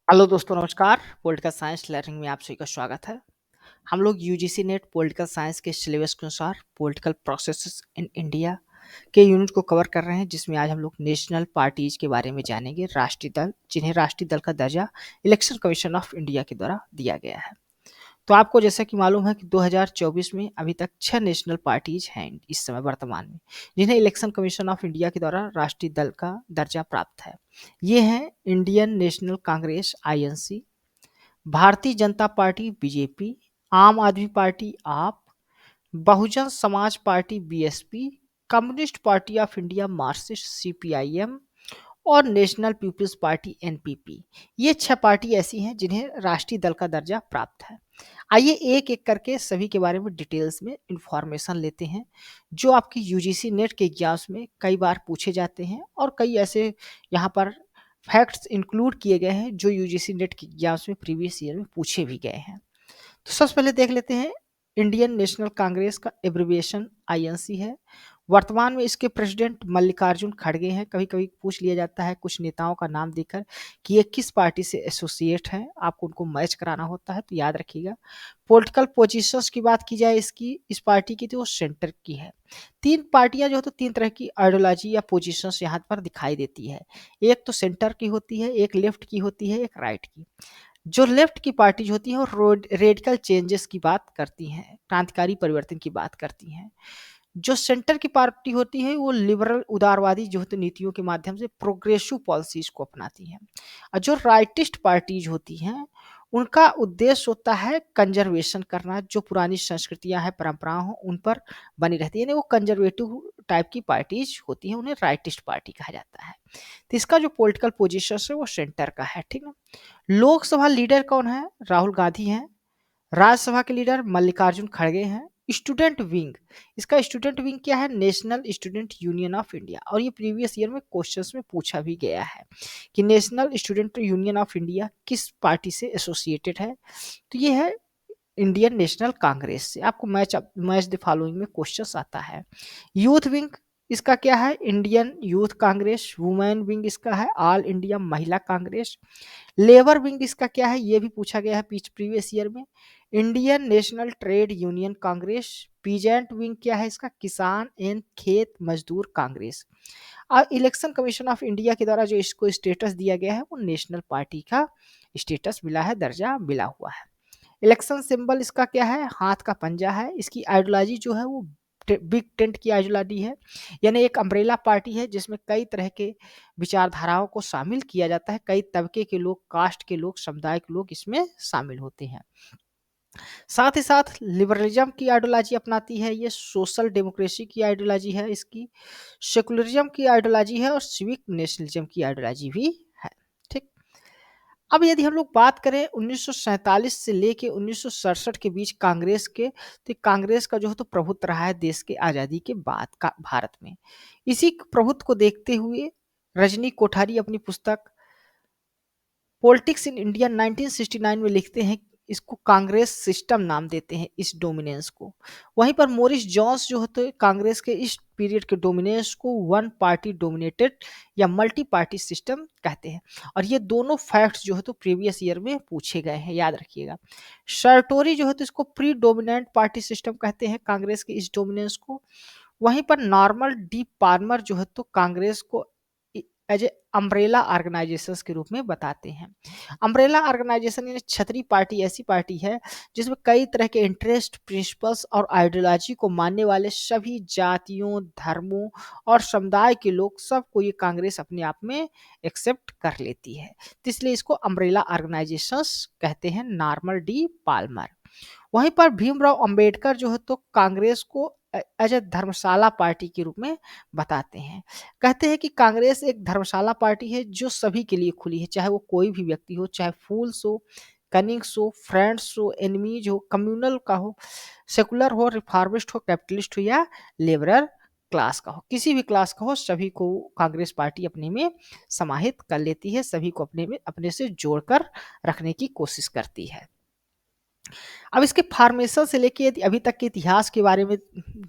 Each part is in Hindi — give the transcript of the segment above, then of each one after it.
हेलो दोस्तों नमस्कार। पॉलिटिकल साइंस लर्निंग में आप सभी का स्वागत है। हम लोग यूजीसी नेट पॉलिटिकल साइंस के सिलेबस के अनुसार पॉलिटिकल प्रोसेसेस इन इंडिया के यूनिट को कवर कर रहे हैं, जिसमें आज हम लोग नेशनल पार्टीज के बारे में जानेंगे। राष्ट्रीय दल, जिन्हें राष्ट्रीय दल का दर्जा इलेक्शन कमीशन ऑफ इंडिया के द्वारा दिया गया है। तो आपको जैसा कि मालूम है कि 2024 में अभी तक 6 नेशनल पार्टीज हैं इस समय वर्तमान में, जिन्हें इलेक्शन कमीशन ऑफ इंडिया के द्वारा राष्ट्रीय दल का दर्जा प्राप्त है। ये हैं Indian national Congress INC, Bharatiya Janata party BJP, आम आदमी पार्टी आप, Bahujan Samaj party BSP, communist party of India Marxist CPIM और नेशनल पीपल्स पार्टी एनपीपी। ये 6 पार्टी ऐसी हैं जिन्हें राष्ट्रीय दल का दर्जा प्राप्त है। आइए एक एक करके सभी के बारे में डिटेल्स में इंफॉर्मेशन लेते हैं, जो आपकी यूजीसी नेट के एग्जाम्स में कई बार पूछे जाते हैं और कई ऐसे यहाँ पर फैक्ट्स इंक्लूड किए गए हैं जो यूजीसी नेट के एग्जाम्स में प्रीवियस ईयर में पूछे भी गए हैं। तो सबसे पहले देख लेते हैं, इंडियन नेशनल कांग्रेस का एब्रिविएशन आईएनसी है। वर्तमान में इसके प्रेसिडेंट मल्लिकार्जुन खड़गे हैं। कभी कभी पूछ लिया जाता है कुछ नेताओं का नाम देकर कि ये किस पार्टी से एसोसिएट हैं, आपको उनको मैच कराना होता है, तो याद रखिएगा। पॉलिटिकल पोजीशंस की बात की जाए इसकी, इस पार्टी की, तो वो सेंटर की है। तीन पार्टियां जो है तो तीन तरह की आइडियोलॉजी या पोजीशंस यहाँ पर दिखाई देती है। एक तो सेंटर की होती है, एक लेफ्ट की होती है, एक राइट की। जो लेफ्ट की पार्टीज होती हैं वो रेडिकल चेंजेस की बात करती हैं, क्रांतिकारी परिवर्तन की बात करती हैं। जो सेंटर की पार्टी होती है वो लिबरल उदारवादी जो होती नीतियों के माध्यम से प्रोग्रेसिव पॉलिसीज को अपनाती हैं। और जो राइटिस्ट पार्टीज होती हैं उनका उद्देश्य होता है कंजर्वेशन करना, जो पुरानी संस्कृतियां हैं, परंपराएं हो, उन पर बनी रहती है, यानी वो कंजर्वेटिव टाइप की पार्टीज होती हैं, उन्हें राइटिस्ट पार्टी कहा जाता है। तो इसका जो पॉलिटिकल पोजीशन है वो सेंटर का है, ठीक ना। लोकसभा लीडर कौन है? राहुल गांधी हैं। राज्यसभा के लीडर मल्लिकार्जुन खड़गे हैं। स्टूडेंट विंग, इसका स्टूडेंट विंग क्या है? National student union of India. और ये प्रीवियस ईयर में क्वेश्चंस में पूछा भी गया है कि national student union of India किस पार्टी से एसोसिएटेड है। तो ये है इंडियन नेशनल कांग्रेस से। आपको मैच द फॉलोइंग में क्वेश्चंस आता है। यूथ विंग, इसका क्या है? Indian youth Congress. Women wing इसका है ऑल इंडिया महिला कांग्रेस। लेबर विंग इसका क्या है? ये भी पूछा गया है प्रीवियस ईयर में, Indian national trade union Congress. Peasant wing क्या है इसका? किसान एंड खेत मजदूर कांग्रेस। और इलेक्शन कमीशन ऑफ इंडिया के द्वारा जो इसको स्टेटस दिया गया है वो नेशनल पार्टी का स्टेटस मिला है, दर्जा मिला हुआ है। इलेक्शन सिंबल इसका क्या है? हाथ का पंजा है। इसकी आइडियोलॉजी जो है वो बिग टेंट की आइडियोलॉजी है, यानी एक अम्ब्रेला पार्टी है जिसमें कई तरह के विचारधाराओं को शामिल किया जाता है। कई तबके के लोग, कास्ट के लोग, समुदाय के लोग इसमें शामिल होते हैं। साथ ही साथ लिबरलिज्म की आइडियोलॉजी अपनाती है। ये सोशल डेमोक्रेसी की आइडियोलॉजी है इसकी, सेकुलरिज्म की आइडियोलॉजी है और सिविक नेशनलिज्म की आइडियोलॉजी भी है, ठीक। अब यदि हम लोग बात करें 1947 से लेके 1967 के बीच कांग्रेस के, तो कांग्रेस का जो है तो प्रभुत्व रहा है देश के आज़ादी के बाद का भारत में। इसी प्रभुत्व को देखते हुए रजनी कोठारी अपनी पुस्तक पॉलिटिक्स इन इंडिया 1969 में लिखते हैं, इसको कांग्रेस सिस्टम नाम देते हैं इस डोमिनेंस को। वहीं पर मोरिस जॉन्स जो होते हैं कांग्रेस के इस पीरियड के डोमिनेंस को वन पार्टी डोमिनेटेड या मल्टी पार्टी सिस्टम कहते हैं। और ये दोनों फैक्ट्स जो है तो प्रीवियस ईयर में पूछे गए हैं, याद रखिएगा। सर्टोरी जो है तो इसको प्री डोमिनेंट पार्टी सिस्टम कहते हैं कांग्रेस के इस डोमिनेंस को। वहीं पर नॉर्मल डी पार्मर जो है तो कांग्रेस को एज ए अम्ब्रेला ऑर्गेनाइजेशंस के रूप में बताते हैं। अम्ब्रेला ऑर्गेनाइजेशन यानी छतरी पार्टी ऐसी पार्टी है जिसमें कई तरह के इंटरेस्ट, प्रिंसिपल्स और आइडियोलॉजी को मानने वाले सभी जातियों, धर्मों और समुदाय के लोग, सबको ये कांग्रेस अपने आप में एक्सेप्ट कर लेती है। तो इसलिए इसको अम्ब्रेला ऑर्गेनाइजेशंस कहते हैं, नॉर्मल डी पाल्मर। वहीं पर भीमराव अंबेडकर जो है तो कांग्रेस को एज ए धर्मशाला पार्टी के रूप में बताते हैं। कहते हैं कि कांग्रेस एक धर्मशाला पार्टी है जो सभी के लिए खुली है, चाहे वो कोई भी व्यक्ति हो, चाहे फूल्स हो, कनिंग्स हो, फ्रेंड्स हो, एनिमीज हो, कम्युनल का हो, सेकुलर हो, रिफॉर्मिस्ट हो, कैपिटलिस्ट हो या लेबरर क्लास का हो, किसी भी क्लास का हो, सभी को कांग्रेस पार्टी अपने में समाहित कर लेती है, सभी को अपने में अपने से जोड़कर रखने की कोशिश करती है। अब इसके फॉर्मेशन से लेके यदि अभी तक के इतिहास के बारे में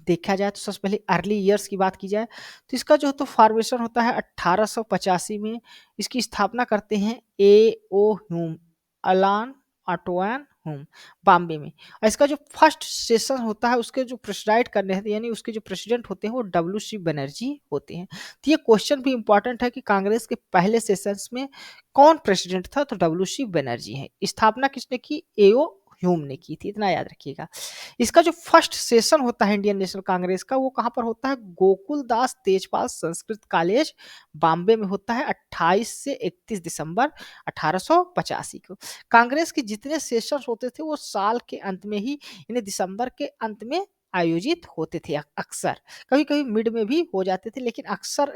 देखा जाए तो सबसे पहले अर्ली ईयर्स की बात की जाए तो इसका जो तो फॉर्मेशन होता है 1885 में। इसकी स्थापना करते हैं ए ओ ह्यूम, अलान ऑटोन ह्यूम, बॉम्बे में। और इसका जो फर्स्ट सेशन होता है उसके जो प्रेसिडाइड करने थे यानी उसके जो प्रेसिडेंट होते हैं वो डब्ल्यू सी बनर्जी होते हैं। तो ये क्वेश्चन भी इंपॉर्टेंट है कि कांग्रेस के पहले सेशंस में कौन प्रेसिडेंट था, तो डब्ल्यू सी बनर्जी है। स्थापना किसने की, एओ ह्यूम ने की थी, इतना याद रखिएगा। इसका जो फर्स्ट सेशन होता है इंडियन नेशनल कांग्रेस का वो कहाँ पर होता है, गोकुल दास तेजपाल संस्कृत कॉलेज बॉम्बे में होता है 28 से 31 दिसंबर 1885 को। कांग्रेस के जितने सेशन होते थे वो साल के अंत में ही यानी दिसंबर के अंत में आयोजित होते थे। अक्सर कभी कभी मिड में भी हो जाते थे, लेकिन अक्सर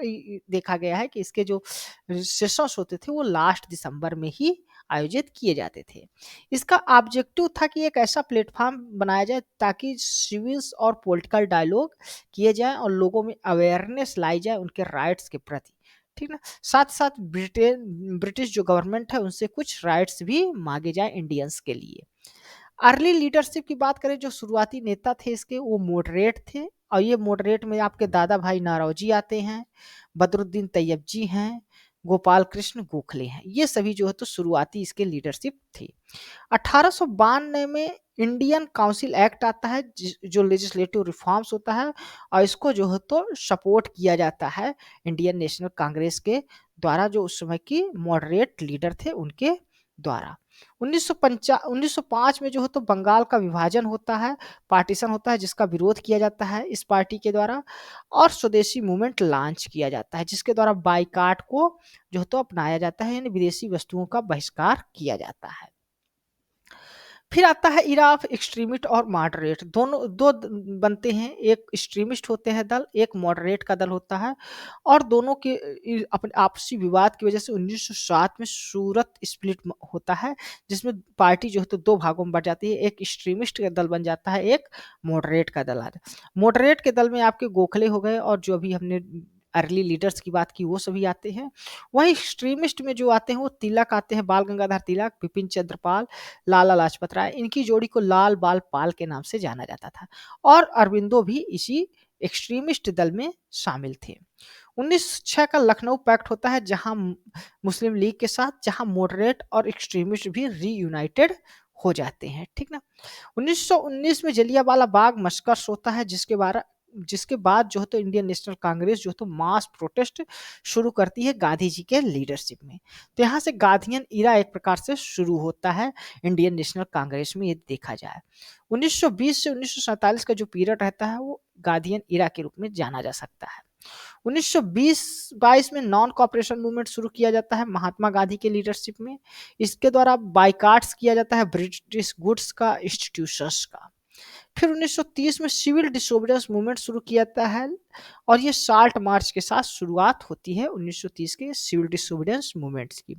देखा गया है कि इसके जो सेशंस होते थे वो लास्ट दिसंबर में ही आयोजित किए जाते थे। इसका ऑब्जेक्टिव था कि एक ऐसा प्लेटफॉर्म बनाया जाए ताकि सिविल्स और पॉलिटिकल डायलॉग किए जाए और लोगों में अवेयरनेस लाई जाए उनके राइट्स के प्रति, ठीक ना। साथ साथ ब्रिटिश जो गवर्नमेंट है उनसे कुछ राइट्स भी मांगे जाए इंडियंस के लिए। अर्ली लीडरशिप की बात करें, जो शुरुआती नेता थे इसके वो मॉडरेट थे। और ये मॉडरेट में आपके दादा भाई नारौजी आते हैं, बदरुद्दीन तैयब जी हैं, गोपाल कृष्ण गोखले हैं। ये सभी जो है तो शुरुआती इसके लीडरशिप थी। 1892 में इंडियन काउंसिल एक्ट आता है जो लेजिस्लेटिव रिफॉर्म्स होता है, और इसको जो है तो सपोर्ट किया जाता है इंडियन नेशनल कांग्रेस के द्वारा, जो उस समय की मॉडरेट लीडर थे उनके द्वारा। 1905 में जो है तो बंगाल का विभाजन होता है, पार्टीशन होता है, जिसका विरोध किया जाता है इस पार्टी के द्वारा। और स्वदेशी मूवमेंट लॉन्च किया जाता है जिसके द्वारा बाइकाट को जो है तो अपनाया जाता है, यानी विदेशी वस्तुओं का बहिष्कार किया जाता है। फिर आता है इरा ऑफ एक्सट्रीमिस्ट और मॉडरेट, दोनों बनते हैं। एक एक्सट्रीमिस्ट होते हैं दल, एक मॉडरेट का दल होता है। और दोनों के अपने आपसी विवाद की वजह से 1907 में सूरत स्प्लिट होता है, जिसमें पार्टी जो है तो दो भागों में बढ़ जाती है। एक एक्सट्रीमिस्ट का दल बन जाता है, एक मॉडरेट का दल आ जाता है। मॉडरेट के दल में आपके गोखले हो गए और जो अभी हमने अर्ली लीडर्स की बात की वो सभी आते हैं। वहीं एक्सट्रीमिस्ट में जो आते हैं वो तिलक आते हैं, बाल गंगाधर तिलक, बिपिन चंद्र पाल, लाला लाजपत राय। इनकी जोड़ी को लाल बाल पाल के नाम से जाना जाता था। और अरविंदो भी इसी एक्सट्रीमिस्ट दल में शामिल थे। 1906 का लखनऊ पैक्ट होता है जहां मुस्लिम लीग के साथ, जहां मॉडरेट और एक्सट्रीमिस्ट भी रीयूनाइटेड हो जाते हैं, ठीक ना। 1919 में जलियांवाला बाग मस्कर्स होता है, जिसके बाद जो है तो इंडियन नेशनल कांग्रेस जो है तो मास प्रोटेस्ट शुरू करती है गांधी जी के लीडरशिप में। तो यहाँ से गांधीयन इरा एक प्रकार से शुरू होता है इंडियन नेशनल कांग्रेस में, ये देखा जाए। 1920 से 1947 का जो पीरियड रहता है वो गांधीयन इरा के रूप में जाना जा सकता है। 1920-22 में नॉन कॉपरेशन मूवमेंट शुरू किया जाता है महात्मा गांधी के लीडरशिप में। इसके द्वारा बाइकाट्स किया जाता है ब्रिटिश गुड्स का, इंस्टीट्यूशंस का। फिर 1930 में सिविल डिसोबीडियंस मूवमेंट शुरू किया जाता है, और ये साल्ट मार्च के साथ शुरुआत होती है 1930 के सिविल डिसोबीडियंस मूवमेंट्स की।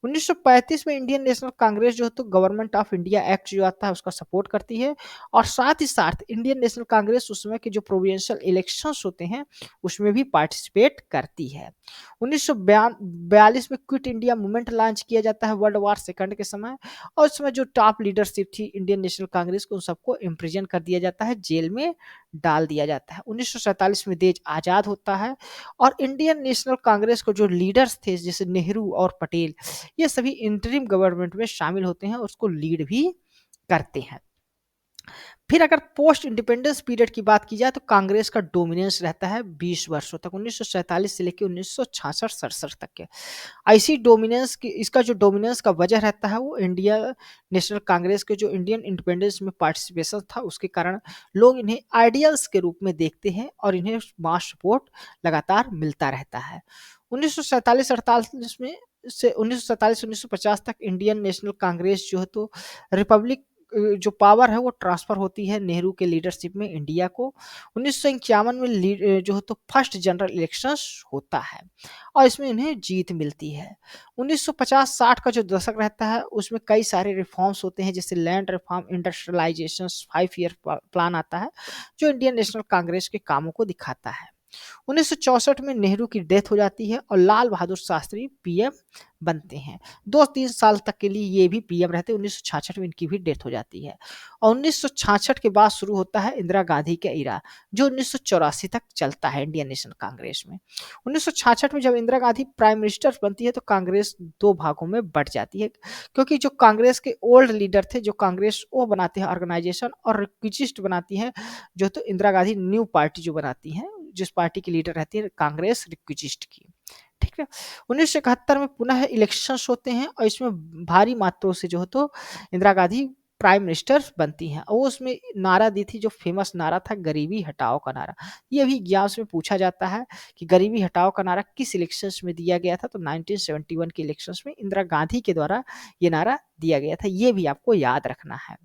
1935 में इंडियन नेशनल कांग्रेस जो है तो गवर्नमेंट ऑफ इंडिया एक्ट जो आता है उसका सपोर्ट करती है, और साथ ही साथ इंडियन नेशनल कांग्रेस उस समय के जो प्रोविंशियल इलेक्शंस होते हैं उसमें भी पार्टिसिपेट करती है। 1942 में क्विट इंडिया मूवमेंट लॉन्च किया जाता है वर्ल्ड वॉर सेकंड के समय, और उस समय जो टॉप लीडरशिप थी इंडियन नेशनल कांग्रेस को, उन सबको इम्प्रिजन कर दिया जाता है, जेल में डाल दिया जाता है। 1947 में देश आज़ाद होता है, और इंडियन नेशनल कांग्रेस को जो लीडर्स थे जैसे नेहरू और पटेल, ये सभी इंटरिम गवर्नमेंट में शामिल होते हैं और उसको लीड भी करते हैं। फिर अगर पोस्ट इंडिपेंडेंस पीरियड की बात की जाए तो कांग्रेस का डोमिनेंस रहता है 20 वर्षों तक, 1947 से लेकर 1966-67 तक के। ऐसी डोमिनेंस की इसका जो डोमिनेंस का वजह रहता है वो इंडिया नेशनल कांग्रेस के जो इंडियन इंडिपेंडेंस में पार्टिसिपेशन था उसके कारण लोग इन्हें आइडियल्स के रूप में देखते हैं और इन्हें मास सपोर्ट लगातार मिलता रहता है। 1947-48 में से 1947-1950 तक इंडियन नेशनल कांग्रेस जो है तो रिपब्लिक जो पावर है वो ट्रांसफर होती है नेहरू के लीडरशिप में इंडिया को। 1951 में जो है तो फर्स्ट जनरल इलेक्शंस होता है और इसमें इन्हें जीत मिलती है। 1950-60 का जो दशक रहता है उसमें कई सारे रिफॉर्म्स होते हैं, जैसे land reform, industrialization, 5 year plan आता है जो इंडियन नेशनल कांग्रेस के कामों को दिखाता है। 1964 में नेहरू की डेथ हो जाती है और लाल बहादुर शास्त्री पीएम बनते हैं। 2-3 साल तक के लिए ये भी पीएम रहते हैं, 1966 में इनकी भी डेथ हो जाती है। और 1966 के बाद शुरू होता है इंदिरा गांधी का इरा, जो 1984 तक चलता है इंडियन नेशनल कांग्रेस में। 1966 में जब इंदिरा गांधी प्राइम मिनिस्टर बनती है तो कांग्रेस 2 भागों में बँट जाती है, क्योंकि जो कांग्रेस के ओल्ड लीडर थे, जो कांग्रेस वो बनाते हैं ऑर्गेनाइजेशन और रिक्विजिस्ट बनाती हैं, जो तो इंदिरा गांधी न्यू पार्टी जो बनाती हैं, जिस पार्टी की लीडर रहती है कांग्रेस रिक्विजिस्ट की। ठीक है। 1971 में पुनः इलेक्शंस होते हैं और इसमें भारी मात्रा से जो है तो इंदिरा गांधी प्राइम मिनिस्टर बनती हैं और वो उसमें नारा दी थी, जो फेमस नारा था गरीबी हटाओ का नारा। ये भी एग्जाम्स में पूछा जाता है कि गरीबी हटाओ का नारा किस इलेक्शंस में दिया गया था, तो 1971 के इलेक्शंस में इंदिरा गांधी के द्वारा ये नारा दिया गया था। ये भी आपको याद रखना है।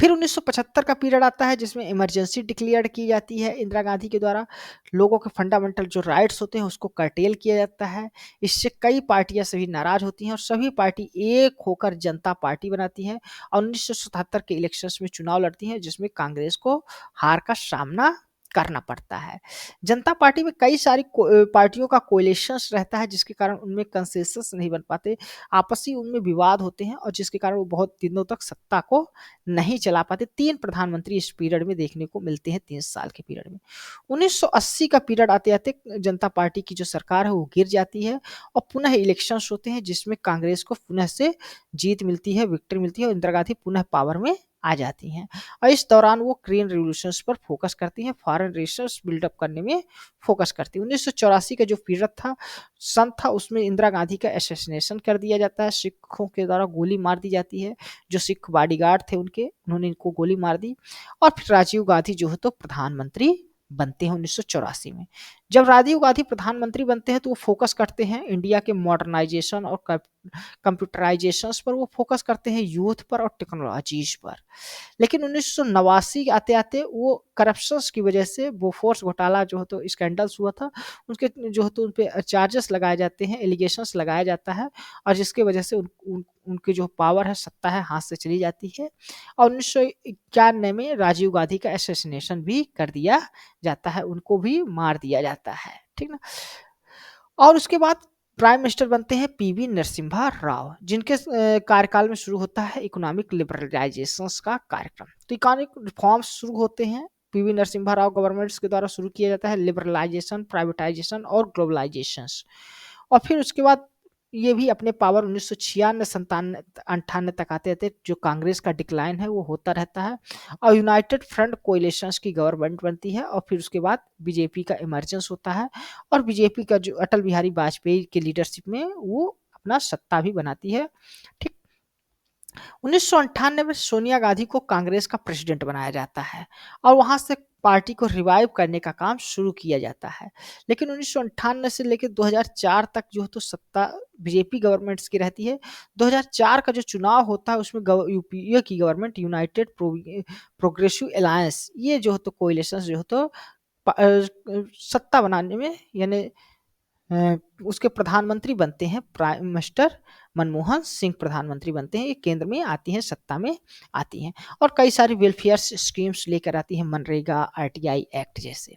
फिर 1975 का पीरियड आता है जिसमें इमरजेंसी डिक्लेयर की जाती है इंदिरा गांधी के द्वारा। लोगों के फंडामेंटल जो राइट्स होते हैं उसको कर्टेल किया जाता है। इससे कई पार्टियां सभी नाराज होती हैं और सभी पार्टी एक होकर जनता पार्टी बनाती है और 1977 के इलेक्शंस में चुनाव लड़ती हैं, जिसमें कांग्रेस को हार का सामना करना पड़ता है। जनता पार्टी में कई सारी पार्टियों का कोलिशंस रहता है, जिसके कारण उनमें कंसेंसस नहीं बन पाते, आपसी उनमें विवाद होते हैं और जिसके कारण वो बहुत दिनों तक सत्ता को नहीं चला पाते। 3 प्रधानमंत्री इस पीरियड में देखने को मिलते हैं, 3 साल के पीरियड में। 1980 का पीरियड आते-आते जनता पार्टी की जो सरकार है वो गिर जाती है और पुनः इलेक्शंस होते हैं, जिसमें कांग्रेस को पुनः से जीत मिलती है, विक्ट्री मिलती है और इंदिरा गांधी पुनः पावर में आ जाती हैं। और इस दौरान वो ग्रीन रिवॉल्यूशंस पर फोकस करती हैं, फॉरेन रिसर्च बिल्डअप करने में फोकस करती हैं। 1984 का जो पीरियड था, सन था, उसमें इंदिरा गांधी का असैसिनेशन कर दिया जाता है, सिखों के द्वारा गोली मार दी जाती है। जो सिख बॉडीगार्ड थे उनके, उन्होंने इनको गोली मार दी और फिर राजीव गांधी जो है तो प्रधानमंत्री बनते हैं 1984 में। जब राजीव गांधी प्रधानमंत्री बनते हैं तो वो फोकस करते हैं इंडिया के मॉडर्नाइजेशन और कंप्यूटराइजेशन पर, वो फोकस करते हैं यूथ पर और टेक्नोलॉजीज पर। लेकिन 1989 आते-आते वो करप्शंस की वजह से बोफोर्स घोटाला जो है तो स्कैंडल्स हुआ था, उसके जो है तो उन पे चार्जेस लगाए जाते हैं, एलिगेशंस लगाया जाता है और जिसकी वजह से उनकी जो पावर है, सत्ता है, हाथ से चली जाती है और 1991 में राजीव गांधी का असैसिनेशन भी कर दिया जाता है, उनको भी मार दिया जाता है। ठीक ना? और उसके बाद प्राइम मिनिस्टर बनते हैं पीवी नरसिम्हा राव, जिनके कार्यकाल में शुरू होता है इकोनॉमिक लिबरलाइजेशंस का कार्यक्रम। तो इकोनॉमिक रिफॉर्म्स शुरू होते हैं, पीवी नरसिम्हा राव गवर्नमेंट्स के द्वारा शुरू किया जाता है, लिबरलाइजेशन, प्राइवेटाइजेशन और ग्लोबलाइजेशंस। और फिर उसके बाद ये भी अपने पावर 1996 97 98 तक आते-आते जो कांग्रेस का डिक्लाइन है वो होता रहता है और यूनाइटेड फ्रंट कोएलिशंस की गवर्नमेंट बनती है और फिर उसके बाद बीजेपी का इमर्जेंस होता है और बीजेपी का जो अटल बिहारी वाजपेयी के लीडरशिप में वो अपना सत्ता भी बनाती है। ठीक। 1998 में सोनिया गांधी को कांग्रेस का प्रेसिडेंट बनाया जाता है और वहां से पार्टी को रिवाइव करने का काम शुरू किया जाता है। लेकिन 1998 से लेकर 2004 तक जो है तो सत्ता बीजेपी गवर्नमेंट्स की रहती है। 2004 का जो चुनाव होता है उसमें यूपीए की गवर्नमेंट यूनाइटेड प्रोग्रेसिव अलायंस, ये जो है तो कोalitions जो है तो सत्ता बनाने में, यानी उसके प्रधानमंत्री बनते हैं प्राइम मिनिस्टर मनमोहन सिंह, प्रधानमंत्री बनते हैं, ये केंद्र में आती हैं, सत्ता में आती हैं और कई सारी वेलफेयर स्कीम्स लेकर आती हैं, मनरेगा, आरटीआई एक्ट जैसे।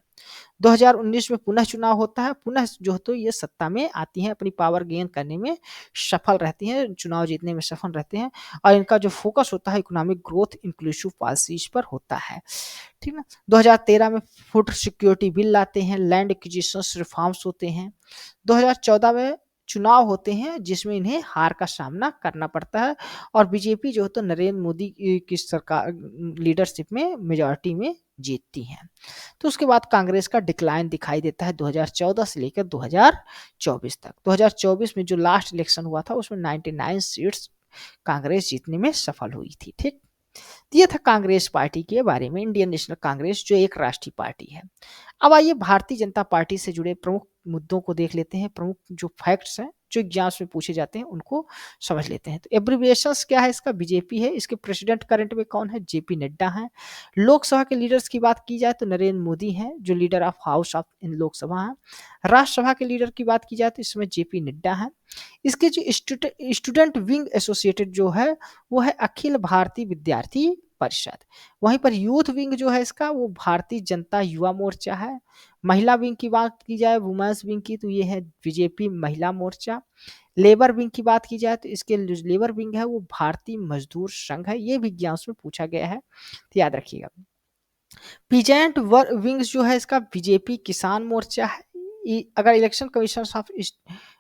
2019 में पुनः चुनाव होता है, पुनः जो है तो ये सत्ता में आती हैं, अपनी पावर गेन करने में सफल रहती हैं, चुनाव जीतने में सफल रहते हैं और इनका जो फोकस होता है इकोनॉमिक ग्रोथ इंक्लूसिव पॉलिसीज पर होता है। ठीक ना? 2013 में फूड सिक्योरिटी बिल लाते हैं, लैंड एक्विजिशंस रिफॉर्म्स होते हैं। 2014 में चुनाव होते हैं जिसमें इन्हें हार का सामना करना पड़ता है और बीजेपी जो है तो नरेंद्र मोदी की सरकार लीडरशिप में मेजॉरिटी में जीतती है। तो उसके बाद कांग्रेस का डिक्लाइन दिखाई देता है 2014 से लेकर 2024 तक। 2024 में जो लास्ट इलेक्शन हुआ था उसमें 99 सीट्स कांग्रेस जीतने में सफल हुई थी। ठीक। तो ये था कांग्रेस पार्टी के बारे में, इंडियन नेशनल कांग्रेस जो एक राष्ट्रीय पार्टी है। अब आइए भारतीय जनता पार्टी से जुड़े प्रमुख मुद्दों को देख लेते हैं, प्रमुख जो फैक्ट्स हैं जो एग्जाम्स में पूछे जाते हैं उनको समझ लेते हैं। तो एब्रिविएशंस क्या है इसका? बीजेपी है, इसके प्रेसिडेंट करंट में कौन है? जेपी नड्डा हैं। लोकसभा के लीडर्स की बात की जाए तो नरेंद्र मोदी हैं जो लीडर ऑफ हाउस ऑफ इन लोकसभा हैं। राज्यसभा के लीडर की बात की जाए तो इसमें जेपी नड्डा हैं। इसके जो स्टूडेंट विंग एसोसिएटेड जो है वो है अखिल भारतीय विद्यार्थी परिषद। वहीं पर यूथ विंग जो है इसका वो भारतीय जनता युवा मोर्चा है। महिला विंग की बात की जाए, वुमेन्स विंग की, तो ये है बीजेपी महिला मोर्चा। लेबर विंग की बात की जाए तो इसके जो लेबर विंग है वो भारतीय मजदूर संघ है, ये भी एग्जाम में पूछा गया है, तो याद रखिएगा। पीजेंट विंग्स जो है इसका बीजेपी किसान मोर्चा है। अगर इलेक्शन कमीशन ऑफ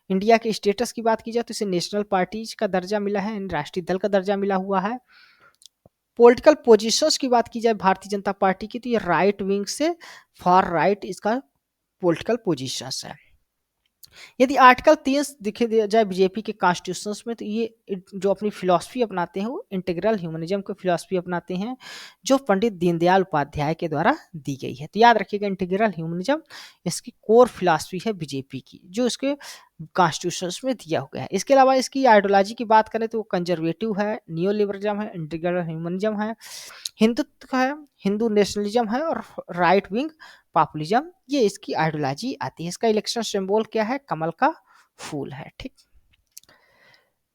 इंडिया के स्टेटस की बात की जाए तो इसे नेशनल पार्टीज का दर्जा मिला है, यानी राष्ट्रीय दल का दर्जा मिला हुआ है। पॉलिटिकल पोजीशंस की बात की जाए भारतीय जनता पार्टी की, तो ये राइट विंग से फार राइट इसका पॉलिटिकल पोजीशंस है। यदि आर्टिकल 3 दिखे दिया जाए बीजेपी के कॉन्स्टिट्यूशंस में, तो ये जो अपनी फिलॉसफी अपनाते हैं वो इंटीग्रल ह्यूमनिज्म को फिलॉसफी अपनाते हैं, जो पंडित दीनदयाल उपाध्याय के द्वारा दी गई है। तो याद रखिएगा, इंटीग्रल ह्यूमनिज्म इसकी कोर फिलॉसफी है बीजेपी की, जो इसके कॉन्स्टिट्यूशंस में दिया हुआ है। इसके अलावा इसकी आइडियोलॉजी की बात करें तो वो कंजर्वेटिव है, नियो लिबरलिज्म है, इंटीग्रल ह्यूमनिज्म है, हिंदुत्व है, हिंदू नेशनलिज्म है, और राइट विंग पॉपुलिज्म, ये इसकी आइडियोलॉजी आती है। इसका इलेक्शन सिंबल क्या है? कमल का फूल है। ठीक,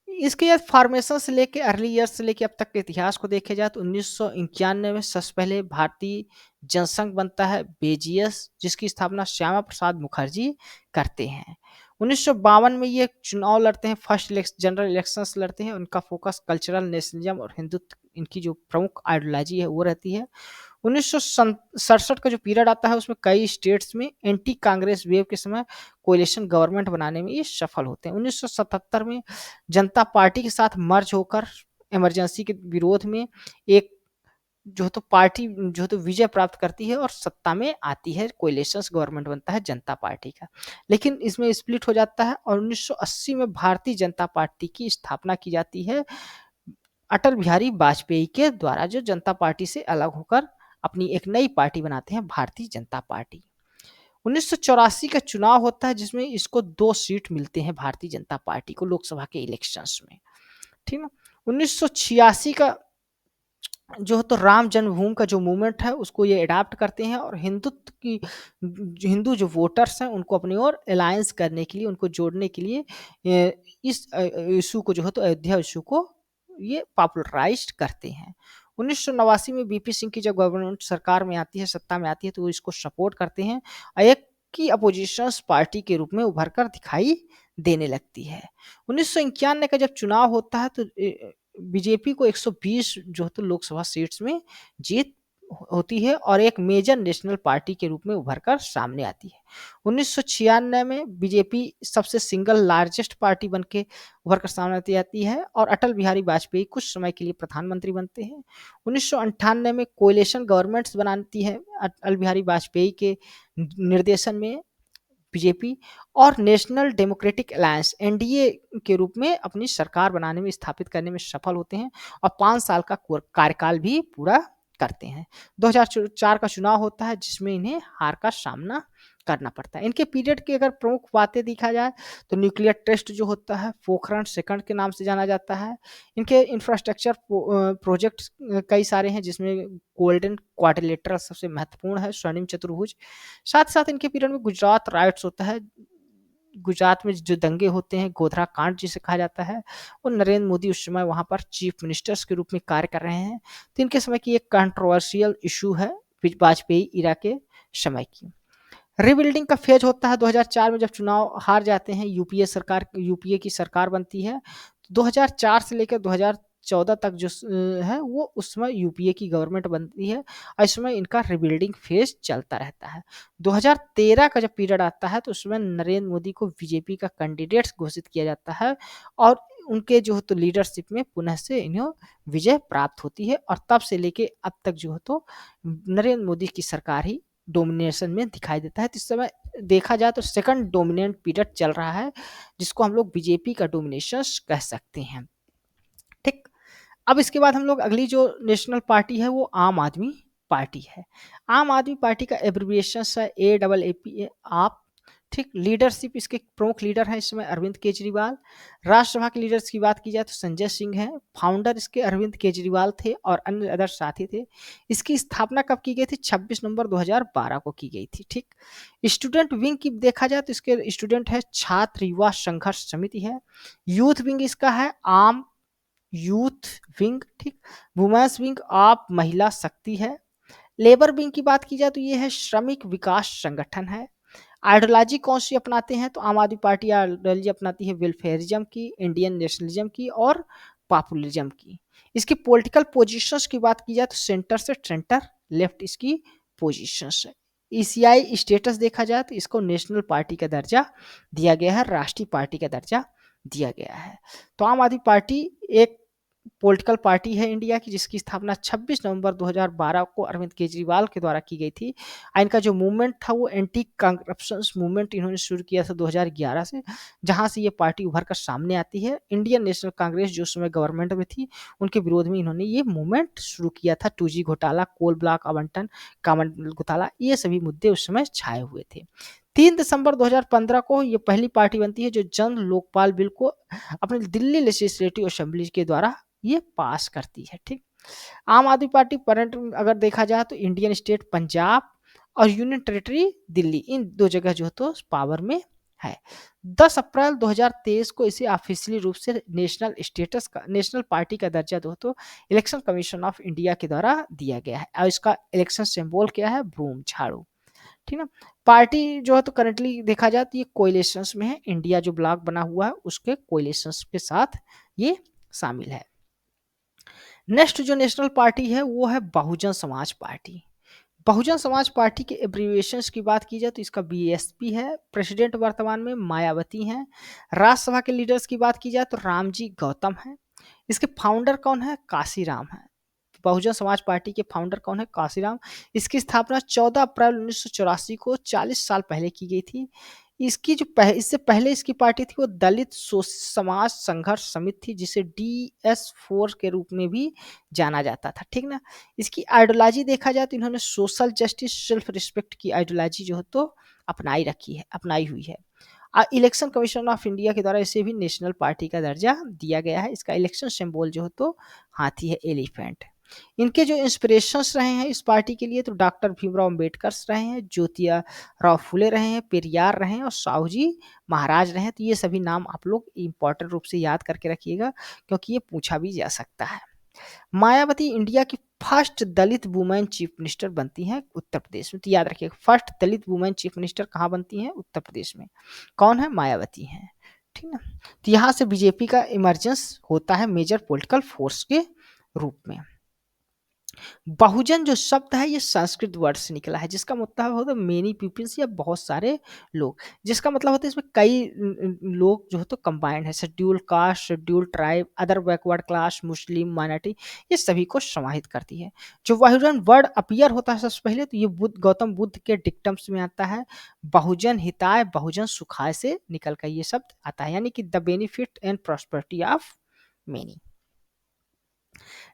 इसके फॉर्मेशन से लेके अर्ली ईयर्स से लेके अब तक के इतिहास को देखे जाए तो 1991 में सबसे पहले भारतीय जनसंघ बनता है, बेजीएस, जिसकी स्थापना श्यामा प्रसाद मुखर्जी करते हैं। 1952 में ये चुनाव लड़ते हैं, फर्स्ट जनरल इलेक्शंस लड़ते हैं। उनका फोकस कल्चरल नेशनलिज्म और हिंदुत्व, इनकी जो प्रमुख आइडियोलॉजी है वो रहती है। 1967 का जो पीरियड आता है उसमें कई स्टेट्स में एंटी कांग्रेस वेव के समय कोalition गवर्नमेंट बनाने में ये सफल होते हैं। 1977 में जनता पार्टी के साथ मर्ज होकर इमरजेंसी के विरोध में एक जो तो पार्टी जो तो विजय प्राप्त करती है और सत्ता में आती है, कोalitions गवर्नमेंट बनता है जनता पार्टी का। लेकिन इसमें स्प्लिट हो जाता है और 1980 में भारतीय जनता पार्टी की स्थापना की जाती है अटल बिहारी वाजपेयी के द्वारा, जो जनता पार्टी से अलग होकर अपनी एक नई पार्टी बनाते हैं, भारतीय जनता पार्टी। 1984 का चुनाव होता है जिसमें इसको 2 सीट मिलते हैं भारतीय जनता पार्टी को लोकसभा के इलेक्शंस में। ठीक है, 1986 का जो है तो राम जन्मभूमि का जो मूवमेंट है उसको ये अडॉप्ट करते हैं और हिंदुत्व की हिंदू जो वोटर्स हैं उनको अपनी ओर अलायंस करने के लिए, उनको जोड़ने के लिए इस इशू को जो है तो अयोध्या इशू को ये पॉपुलराइज्ड करते हैं। 1989 में बीपी सिंह की जब गवर्नमेंट सरकार में आती है, सत्ता में आती है, तो वो इसको सपोर्ट करते हैं और एक की अपोजिशन पार्टी के रूप में उभर कर दिखाई देने लगती है। 1991 का जब चुनाव होता है तो बीजेपी को 120 जो है तो लोकसभा सीट्स में जीत होती है और एक मेजर नेशनल पार्टी के रूप में उभर कर सामने आती है। 1996 में बीजेपी सबसे सिंगल लार्जेस्ट पार्टी बन के उभर कर सामने आती है और अटल बिहारी वाजपेयी कुछ समय के लिए प्रधानमंत्री बनते हैं। 1998 में कोalition गवर्नमेंट्स बनाती है अटल बिहारी वाजपेयी के निर्देशन में बीजेपी, और नेशनल डेमोक्रेटिक अलायंस एनडीए के रूप में अपनी सरकार बनाने में, स्थापित करने में सफल होते हैं और 5 साल का कार्यकाल भी पूरा करते हैं। 2004 का चुनाव होता है जिसमें इन्हें हार का सामना करना पड़ता है। इनके पीरियड की अगर प्रमुख बातें देखा जाए तो न्यूक्लियर टेस्ट जो होता है पोखरण सेकंड के नाम से जाना जाता है। इनके इंफ्रास्ट्रक्चर प्रोजेक्ट कई सारे हैं जिसमें गोल्डन क्वाड्रिलेटरल सबसे महत्वपूर्ण है, स्वर्णिम चतुर्भुज। साथ साथ इनके पीरियड में गुजरात राइट्स होता है, गुजरात में जो दंगे होते हैं, गोधरा कांड जिसे कहा जाता है, और नरेंद्र मोदी उस समय वहाँ पर चीफ मिनिस्टर्स के रूप में कार्य कर रहे हैं। तो इनके समय की एक कंट्रोवर्शियल इशू है वाजपेयी इरा के समय की। रिबिल्डिंग का फेज होता है 2004 में, जब चुनाव हार जाते हैं, यूपीए की सरकार बनती है। 2004 से लेकर 2014 तक जो है वो उस समय यूपीए की गवर्नमेंट बनती है और इस समय इनका रिबिल्डिंग फेज चलता रहता है। 2013 का जब पीरियड आता है तो उसमें नरेंद्र मोदी को बीजेपी का कैंडिडेट्स घोषित किया जाता है और उनके जो है तो लीडरशिप में पुनः से इन्हें विजय प्राप्त होती है और तब से लेके अब तक जो है तो नरेंद्र मोदी की सरकार ही डोमिनेशन में दिखाई देता है। तो इस समय देखा जाए तो सेकंड डोमिनेंट पीरियड चल रहा है जिसको हम लोग बीजेपी का डोमिनेशन कह सकते हैं। ठीक, अब इसके बाद हम लोग अगली जो नेशनल पार्टी है वो आम आदमी पार्टी है। आम आदमी पार्टी का एब्रिविएशन है AAAP, आप। ठीक, लीडरशिप इसके प्रमुख लीडर हैं इस समय अरविंद केजरीवाल। राज्यसभा के लीडर्स की बात की जाए तो संजय सिंह हैं। फाउंडर इसके अरविंद केजरीवाल थे और अन्य अदर साथी थे। इसकी स्थापना कब की गई थी? 26 नवंबर 2012 को की गई थी। ठीक, स्टूडेंट विंग की देखा जाए तो इसके स्टूडेंट है छात्र युवा संघर्ष समिति है। यूथ विंग इसका है आम यूथ विंग। ठीक, वुमेन्स विंग आप महिला शक्ति है। लेबर विंग की बात की जाए तो ये है श्रमिक विकास संगठन है। आइडियोलॉजी कौन सी अपनाते हैं तो आम आदमी पार्टी आइडियोलॉजी अपनाती है वेलफेयरिज्म की, इंडियन नेशनलिज्म की और पॉपुलिज्म की। इसकी पॉलिटिकल पोजीशंस की बात की जाए तो सेंटर से सेंटर लेफ्ट इसकी पोजीशंस है। ईसीआई स्टेटस देखा जाए तो इसको नेशनल पार्टी का दर्जा दिया गया है, राष्ट्रीय पार्टी का दर्जा दिया गया है। तो आम आदमी पार्टी एक पॉलिटिकल पार्टी है इंडिया की, जिसकी स्थापना 26 नवंबर 2012 को अरविंद केजरीवाल के द्वारा की गई थी। इनका जो मूवमेंट था वो एंटी करप्शन मूवमेंट इन्होंने शुरू किया था 2011 से, जहां से ये पार्टी उभर कर सामने आती है। इंडियन नेशनल कांग्रेस जो उस समय गवर्नमेंट में थी, उनके विरोध में इन्होंने ये मूवमेंट शुरू किया था। 2G घोटाला, कोल ब्लॉक आवंटन, कामन घोटाला, ये सभी मुद्दे उस समय छाए हुए थे। 3 दिसंबर 2015 को ये पहली पार्टी बनती है जो जन लोकपाल बिल को अपने दिल्ली लेजिस्लेटिव असेंबली के द्वारा ये पास करती है। ठीक, आम आदमी पार्टी करंट अगर देखा जाए तो इंडियन स्टेट पंजाब और यूनियन टेरिटरी दिल्ली, इन दो जगह जो है तो पावर में है। 10 अप्रैल 2023 को इसे ऑफिशियली रूप से नेशनल पार्टी का दर्जा दो तो इलेक्शन कमीशन ऑफ इंडिया के द्वारा दिया गया है। और इसका इलेक्शन सिंबल क्या है? ब्रूम, झाड़ू। ठीक ना। पार्टी जो है तो करंटली देखा जाए तो ये कोएलिशंस में है। इंडिया जो ब्लॉक बना हुआ है उसके कोएलिशंस के साथ ये शामिल है। नेक्स्ट जो नेशनल पार्टी है वो है बहुजन समाज पार्टी। बहुजन समाज पार्टी के एब्रीविएशंस की बात की जाए तो इसका बीएसपी है। प्रेसिडेंट वर्तमान में मायावती हैं। राज्यसभा के लीडर्स की बात की जाए तो रामजी गौतम है। इसके फाउंडर कौन है? काशीराम है। बहुजन समाज पार्टी के फाउंडर कौन है? काशीराम। इसकी स्थापना 14 अप्रैल 1984 को 40 साल पहले की गई थी। इसकी जो इससे पहले इसकी पार्टी थी वो दलित समाज संघर्ष समिति थी, जिसे DS4 के रूप में भी जाना जाता था। ठीक ना। इसकी आइडियोलॉजी देखा जाए तो इन्होंने सोशल जस्टिस, सेल्फ रिस्पेक्ट की आइडियोलॉजी जो है तो अपनाई हुई है। इलेक्शन कमीशन ऑफ इंडिया के द्वारा इसे भी नेशनल पार्टी का दर्जा दिया गया है। इसका इलेक्शन सिंबल जो है तो हाथी है, एलिफेंट। इनके जो इंस्पिरेशंस रहे हैं इस पार्टी के लिए तो डॉक्टर भीमराव अंबेडकर रहे हैं, ज्योतिया राव फुले रहे हैं, पेरियार रहे हैं और साहू जी महाराज रहे हैं। तो ये सभी नाम आप लोग इंपॉर्टेंट रूप से याद करके रखिएगा, क्योंकि ये पूछा भी जा सकता है। मायावती इंडिया की फर्स्ट दलित वुमेन चीफ मिनिस्टर बनती हैं उत्तर प्रदेश में। तो याद रखिएगा, फर्स्ट दलित वुमेन चीफ मिनिस्टर कहाँ बनती हैं? उत्तर प्रदेश में। कौन है? मायावती हैं। ठीक ना। तो यहाँ से बीजेपी का इमरजेंस होता है मेजर पॉलिटिकल फोर्स के रूप में। बहुजन जो शब्द है ये संस्कृत वर्ड से निकला है, जिसका मतलब होता है मेनी पीपल्स या बहुत सारे लोग, जिसका मतलब होता है इसमें कई लोग जो है तो कंबाइंड है। Schedule caste, schedule tribe, other backward class, मुस्लिम माइनॉरिटी, ये सभी को समाहित करती है। जो बहुजन वर्ड अपीयर होता है सबसे पहले तो ये गौतम बुद्ध के डिक्टम्स में आता है। बहुजन हिताय बहुजन सुखाय से निकल कर ये शब्द आता है, यानी कि the benefit and prosperity of many.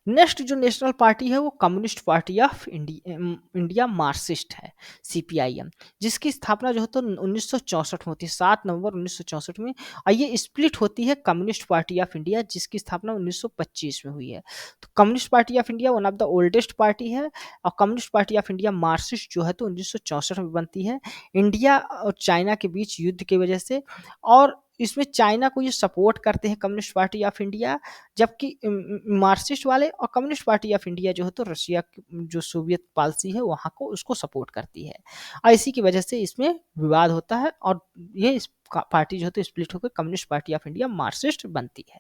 Next जो नेशनल पार्टी है वो communist party of India Marxist है, CPIM, जिसकी स्थापना जो है तो 1964 में होती है, 7 नवंबर 1964 में। और ये स्प्लिट होती है कम्युनिस्ट पार्टी ऑफ इंडिया, जिसकी स्थापना 1925 में हुई है। तो communist party of India one of the oldest party है। और communist party of India Marxist जो है तो 1964 में बनती है, इंडिया और चाइना के बीच युद्ध की वजह से। और इसमें चाइना को ये सपोर्ट करते हैं कम्युनिस्ट पार्टी ऑफ इंडिया, जबकि मार्क्सिस्ट वाले और कम्युनिस्ट पार्टी ऑफ इंडिया जो है तो रशिया जो सोवियत पॉलिसी है वहाँ को उसको सपोर्ट करती है। और इसी की वजह से इसमें विवाद होता है और ये इस पार्टी जो है तो स्प्लिट होकर communist party of India Marxist बनती है।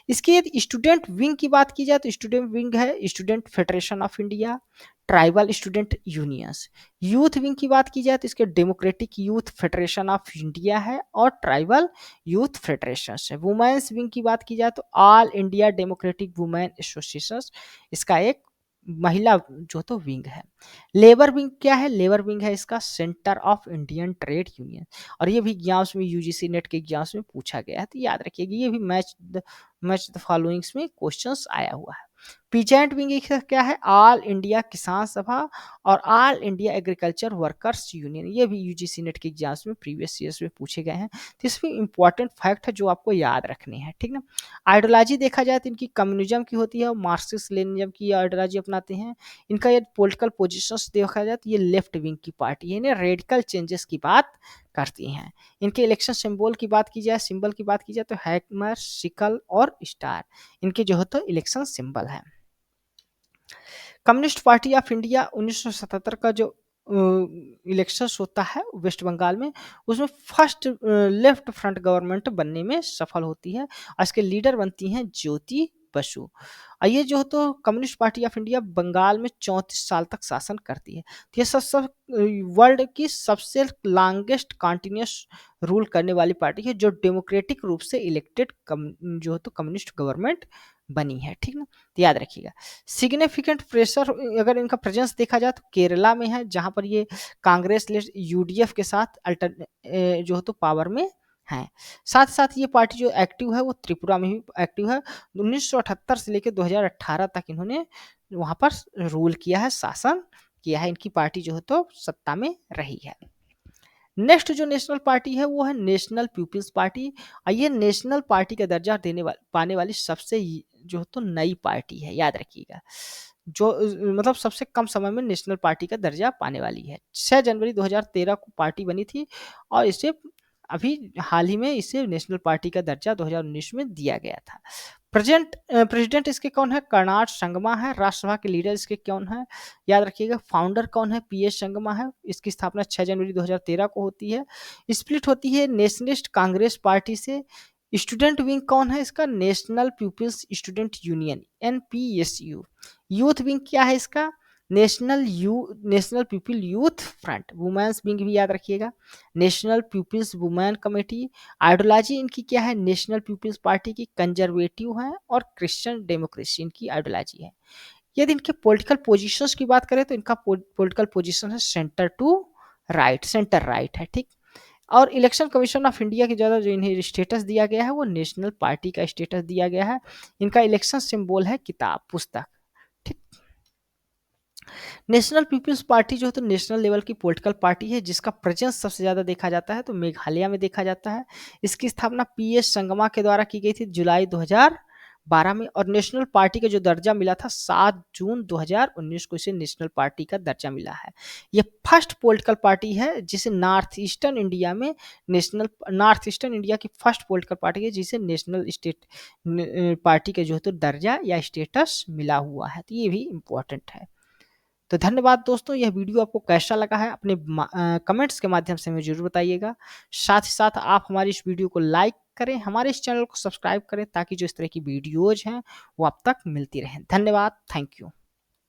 इसके यदि स्टूडेंट विंग की बात की जाए तो स्टूडेंट विंग है student federation of India, tribal student unions. Youth wing की बात की जाए तो इसके democratic youth federation of India है और ट्राइबल यूथ फेडरेशन है। वुमेन्स विंग की बात की जाए तो all India democratic women association, इसका एक महिला जो तो विंग है। लेबर विंग क्या है? लेबर विंग है इसका centre of Indian trade union. और ये भी एग्जाम्स में यूजीसी नेट के एग्जाम्स में पूछा गया है, तो याद रखिएगा ये भी मैच द फॉलोइंग्स में क्वेश्चंस आया हुआ है। पीजेंट विंग क्या है? ऑल इंडिया किसान सभा और all India agriculture workers union. ये भी यूजीसी नेट के एग्जाम्स में प्रीवियस ईयर्स में पूछे गए हैं, तो इसमें इंपॉर्टेंट फैक्ट है जो आपको याद रखने हैं। ठीक ना। आइडियोलॉजी देखा जाए तो इनकी कम्युनिज्म की होती है और मार्क्सिस्ट लेनिज्म की आइडियोलॉजी अपनाते हैं। इनका ये पॉलिटिकल पोजीशंस देखा जाए तो ये लेफ्ट विंग की पार्टी है, इन्हें रेडिकल चेंजेस की बात करती हैं। इनके इलेक्शन सिंबल की बात की जाए तो हैमर, सिकल और स्टार इनके जो है तो इलेक्शन सिंबल है। कम्युनिस्ट पार्टी ऑफ इंडिया 1977 का जो इलेक्शंस होता है वेस्ट बंगाल में, उसमें फर्स्ट लेफ्ट फ्रंट गवर्नमेंट बनने में सफल होती है और इसके लीडर बनती हैं ज्योति बसु। और ये जो तो communist party of India Bengal में 34 साल तक शासन करती है। तो ये सब सब वर्ल्ड की सबसे लॉन्गेस्ट कंटिन्यूस रूल करने वाली पार्टी है जो डेमोक्रेटिक रूप से इलेक्टेड जो तो कम्युनिस्ट गवर्नमेंट बनी है, ठीक ना। तो याद रखिएगा। सिग्निफिकेंट प्रेशर अगर इनका प्रेजेंस देखा जाए तो केरला में है, जहां पर ये कांग्रेस लेड यूडीएफ के साथ जो है तो पावर में है। साथ साथ ये पार्टी जो एक्टिव है वो त्रिपुरा में भी एक्टिव है। 1978 से लेकर 2018 तक इन्होंने वहां पर रूल किया है, शासन किया है। इनकी पार्टी जो है तो सत्ता में रही है। नेक्स्ट जो नेशनल पार्टी है वो है नेशनल पीपल्स पार्टी। और ये नेशनल पार्टी का दर्जा पाने वाली सबसे जो तो नई पार्टी है, याद रखिएगा। जो मतलब सबसे कम समय में नेशनल पार्टी का दर्जा पाने वाली है। 6 जनवरी 2013 को पार्टी बनी थी और इसे अभी हाल ही में इसे नेशनल पार्टी का दर्जा 2019 में दिया गया था। प्रेसिडेंट इसके कौन है? कर्नाड संगमा है। राज्यसभा के लीडर इसके कौन है? याद रखिएगा। फाउंडर कौन है? पीएस संगमा है। इसकी स्थापना 6 जनवरी 2013 को होती है। स्प्लिट होती है नेशनलिस्ट कांग्रेस पार्टी से। स्टूडेंट विंग कौन है इसका? National people's student union, NPSU. Youth wing क्या है इसका? National people youth front. Women's wing भी याद रखिएगा, national people's women committee. Ideology इनकी क्या है? नेशनल पीपल्स पार्टी की कंजर्वेटिव है और क्रिश्चियन डेमोक्रेसी इनकी आइडियोलॉजी है। यदि इनके पॉलिटिकल पोजीशंस की बात करें तो इनका पॉलिटिकल पोजीशन है centre to right, centre right है, ठीक। और इलेक्शन कमीशन ऑफ इंडिया के द्वारा जो इन्हें स्टेटस दिया गया है वो नेशनल पार्टी का स्टेटस दिया गया है। इनका इलेक्शन सिंबल है किताब, पुस्तक, ठीक। नेशनल पीपल्स पार्टी जो है तो नेशनल लेवल की पॉलिटिकल पार्टी है जिसका प्रेजेंस सबसे ज़्यादा देखा जाता है तो मेघालय में देखा जाता है। इसकी स्थापना पीएस संगमा के द्वारा की गई थी जुलाई 2012 में। और नेशनल पार्टी का जो दर्जा मिला था 7 जून 2019 को इसे नेशनल पार्टी का दर्जा मिला है। ये फर्स्ट पॉलिटिकल पार्टी है जिसे नॉर्थ ईस्टर्न इंडिया में नॉर्थ ईस्टर्न इंडिया की फर्स्ट पॉलिटिकल पार्टी है जिसे नेशनल स्टेट पार्टी का जो है तो दर्जा या स्टेटस मिला हुआ है। तो ये भी इम्पोर्टेंट है। तो धन्यवाद दोस्तों, यह वीडियो आपको कैसा लगा है अपने कमेंट्स के माध्यम से मुझे जरूर बताइएगा। साथ ही साथ आप हमारी इस वीडियो को लाइक करें, हमारे इस चैनल को सब्सक्राइब करें ताकि जो इस तरह की वीडियोज हैं वो आप तक मिलती रहें। धन्यवाद, थैंक यू।